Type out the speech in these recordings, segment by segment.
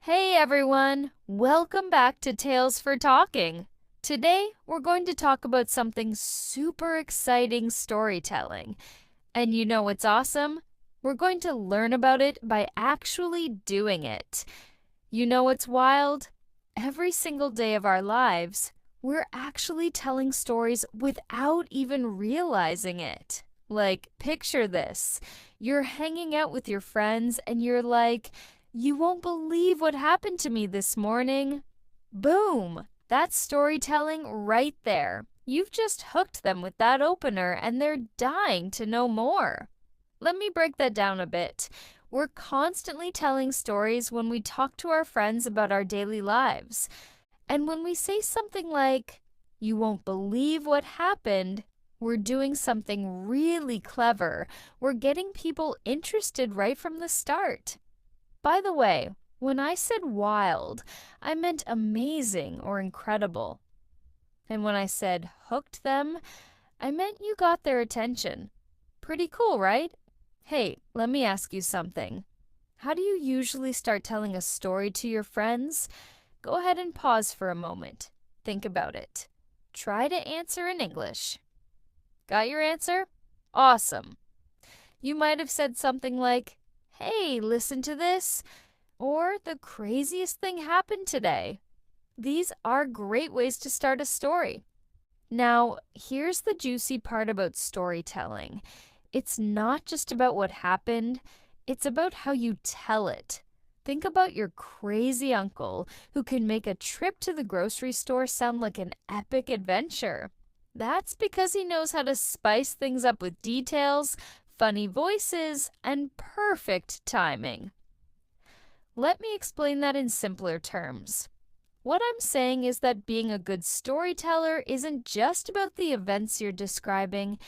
Hey everyone, welcome back to Tales for Talking. Today we're going to talk about something super exciting, storytelling. And you know what's awesome? We're going to learn about it by actually doing it. You know what's wild? Every single day of our lives, we're actually telling stories without even realizing it. Like, picture this. You're hanging out with your friends and you're like, "You won't believe what happened to me this morning." Boom! That's storytelling right there. You've just hooked them with that opener and they're dying to know more. Let me break that down a bit. We're constantly telling stories when we talk to our friends about our daily lives. And when we say something like, "You won't believe what happened," we're doing something really clever. We're getting people interested right from the start. By the way, when I said wild, I meant amazing or incredible. And when I said hooked them, I meant you got their attention. Pretty cool, right? Hey, let me ask you something. How do you usually start telling a story to your friends? Go ahead and pause for a moment. Think about it. Try to answer in English. Got your answer? Awesome. You might have said something like, "Hey, listen to this," or "The craziest thing happened today." These are great ways to start a story. Now, here's the juicy part about storytelling. It's not just about what happened, it's about how you tell it. Think about your crazy uncle who can make a trip to the grocery store sound like an epic adventure. That's because he knows how to spice things up with details, funny voices, and perfect timing. Let me explain that in simpler terms. What I'm saying is that being a good storyteller isn't just about the events you're describing,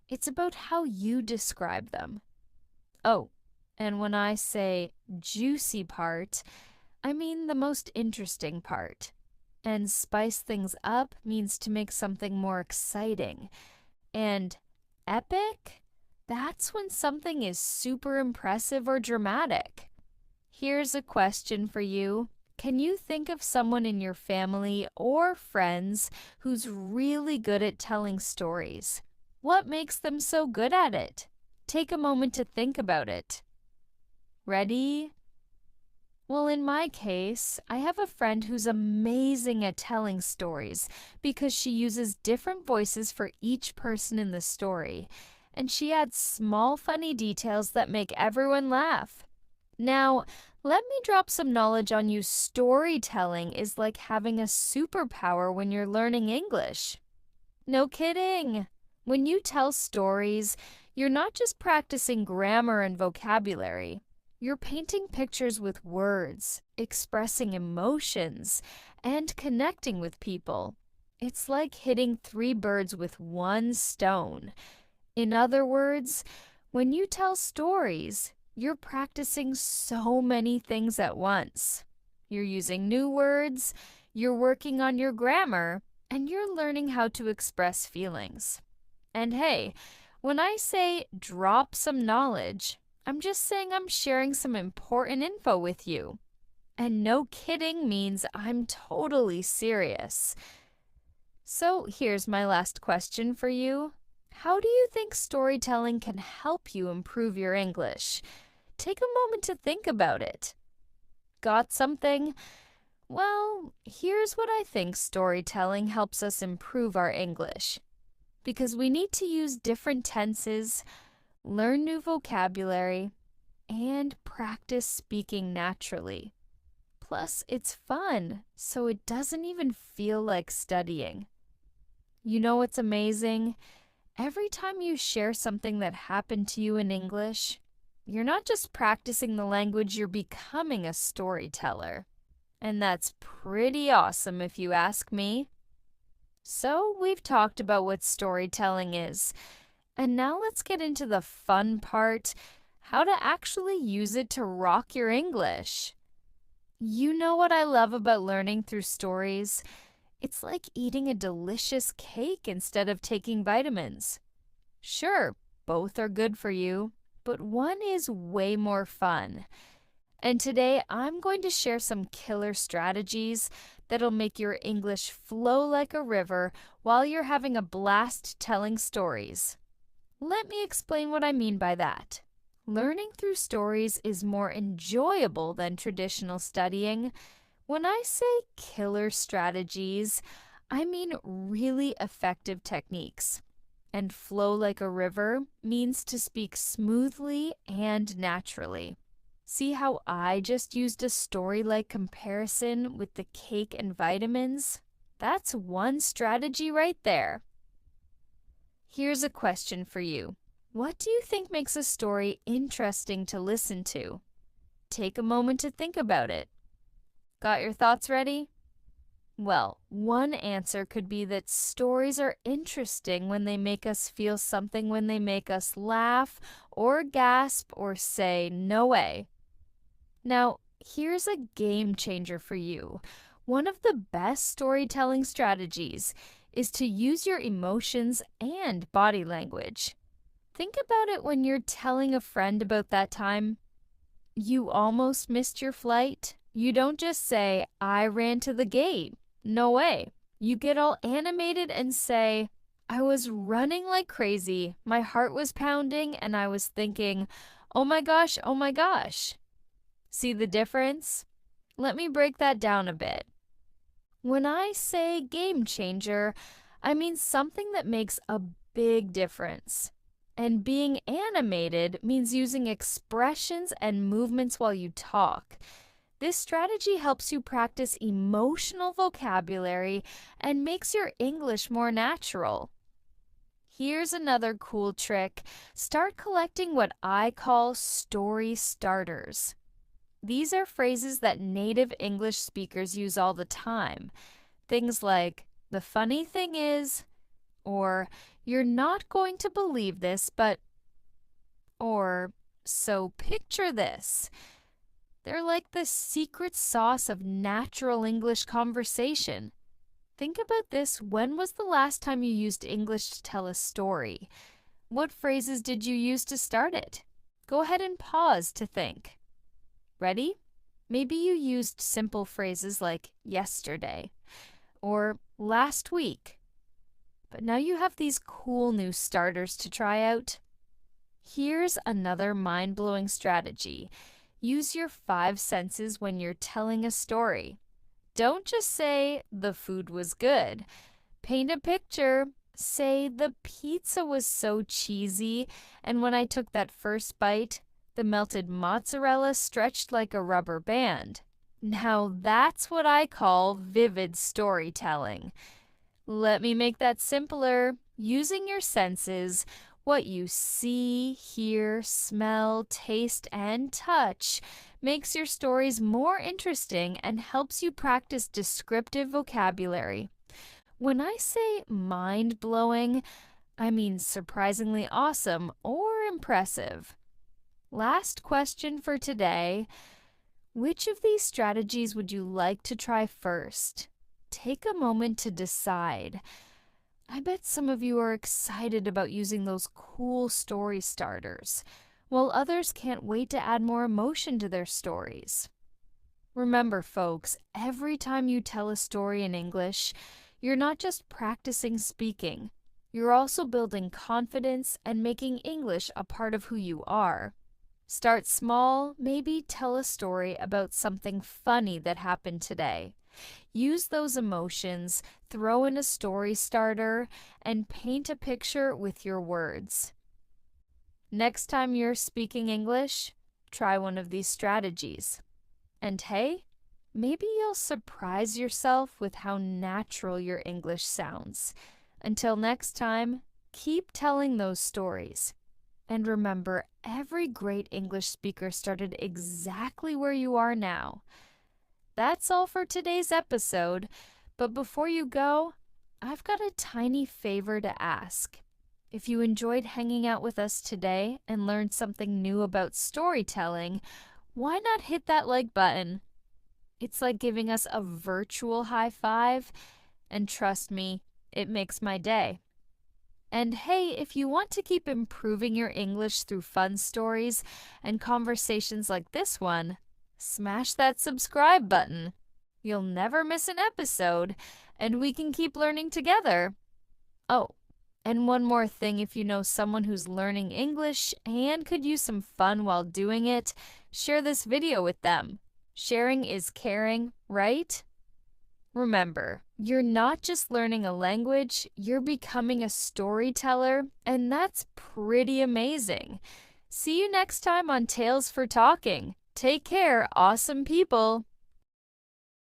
it's about how you describe them. Oh, and when I say juicy part, I mean the most interesting part. And spice things up means to make something more exciting. And epic? That's when something is super impressive or dramatic. Here's a question for you. Can you think of someone in your family or friends who's really good at telling stories? What makes them so good at it? Take a moment to think about it. Ready? Well, in my case, I have a friend who's amazing at telling stories because she uses different voices for each person in the story, and she adds small funny details that make everyone laugh. Now, let me drop some knowledge on you. Storytelling is like having a superpower when you're learning English. No kidding. When you tell stories, you're not just practicing grammar and vocabulary. You're painting pictures with words, expressing emotions, and connecting with people. It's like hitting 3 birds with one stone. In other words, when you tell stories, you're practicing so many things at once. You're using new words, you're working on your grammar, and you're learning how to express feelings. And hey, when I say drop some knowledge, I'm just saying I'm sharing some important info with you. And no kidding means I'm totally serious. So here's my last question for you. How do you think storytelling can help you improve your English? Take a moment to think about it. Got something? Well, here's what I think storytelling helps us improve our English. Because we need to use different tenses, learn new vocabulary, and practice speaking naturally. Plus, it's fun, so it doesn't even feel like studying. You know what's amazing? Every time you share something that happened to you in English, you're not just practicing the language, you're becoming a storyteller. And that's pretty awesome if you ask me. So, we've talked about what storytelling is. And now let's get into the fun part, how to actually use it to rock your English. You know what I love about learning through stories? It's like eating a delicious cake instead of taking vitamins. Sure, both are good for you, but one is way more fun. And today I'm going to share some killer strategies that'll make your English flow like a river while you're having a blast telling stories. Let me explain what I mean by that. Learning through stories is more enjoyable than traditional studying. When I say killer strategies, I mean really effective techniques. And flow like a river means to speak smoothly and naturally. See how I just used a story-like comparison with the cake and vitamins? That's one strategy right there. Here's a question for you. What do you think makes a story interesting to listen to? Take a moment to think about it. Got your thoughts ready? Well, one answer could be that stories are interesting when they make us feel something, when they make us laugh or gasp or say, "No way." Now, here's a game changer for you. One of the best storytelling strategies is to use your emotions and body language. Think about it when you're telling a friend about that time you almost missed your flight. You don't just say, "I ran to the gate." No way. You get all animated and say, "I was running like crazy. My heart was pounding and I was thinking, oh my gosh, oh my gosh." See the difference? Let me break that down a bit. When I say game changer, I mean something that makes a big difference. And being animated means using expressions and movements while you talk. This strategy helps you practice emotional vocabulary and makes your English more natural. Here's another cool trick. Start collecting what I call story starters. These are phrases that native English speakers use all the time. Things like, "The funny thing is," or "You're not going to believe this, but," or "So picture this." They're like the secret sauce of natural English conversation. Think about this. When was the last time you used English to tell a story? What phrases did you use to start it? Go ahead and pause to think. Ready? Maybe you used simple phrases like yesterday or last week. But now you have these cool new starters to try out. Here's another mind-blowing strategy. Use your 5 senses when you're telling a story. Don't just say, "The food was good." Paint a picture. Say, "The pizza was so cheesy, and when I took that first bite, the melted mozzarella stretched like a rubber band." Now that's what I call vivid storytelling. Let me make that simpler. Using your senses, what you see, hear, smell, taste, and touch makes your stories more interesting and helps you practice descriptive vocabulary. When I say mind-blowing, I mean surprisingly awesome or impressive. Last question for today. Which of these strategies would you like to try first? Take a moment to decide. I bet some of you are excited about using those cool story starters, while others can't wait to add more emotion to their stories. Remember, folks, every time you tell a story in English, you're not just practicing speaking. You're also building confidence and making English a part of who you are. Start small, maybe tell a story about something funny that happened today. Use those emotions, throw in a story starter, and paint a picture with your words. Next time you're speaking English, try one of these strategies. And hey, maybe you'll surprise yourself with how natural your English sounds. Until next time, keep telling those stories. And remember, every great English speaker started exactly where you are now. That's all for today's episode, but before you go, I've got a tiny favor to ask. If you enjoyed hanging out with us today and learned something new about storytelling, why not hit that like button? It's like giving us a virtual high five, and trust me, it makes my day. And hey, if you want to keep improving your English through fun stories and conversations like this one, smash that subscribe button. You'll never miss an episode, and we can keep learning together. Oh, and one more thing, if you know someone who's learning English and could use some fun while doing it, share this video with them. Sharing is caring, right? Remember, you're not just learning a language, you're becoming a storyteller, and that's pretty amazing. See you next time on Tales for Talking. Take care, awesome people.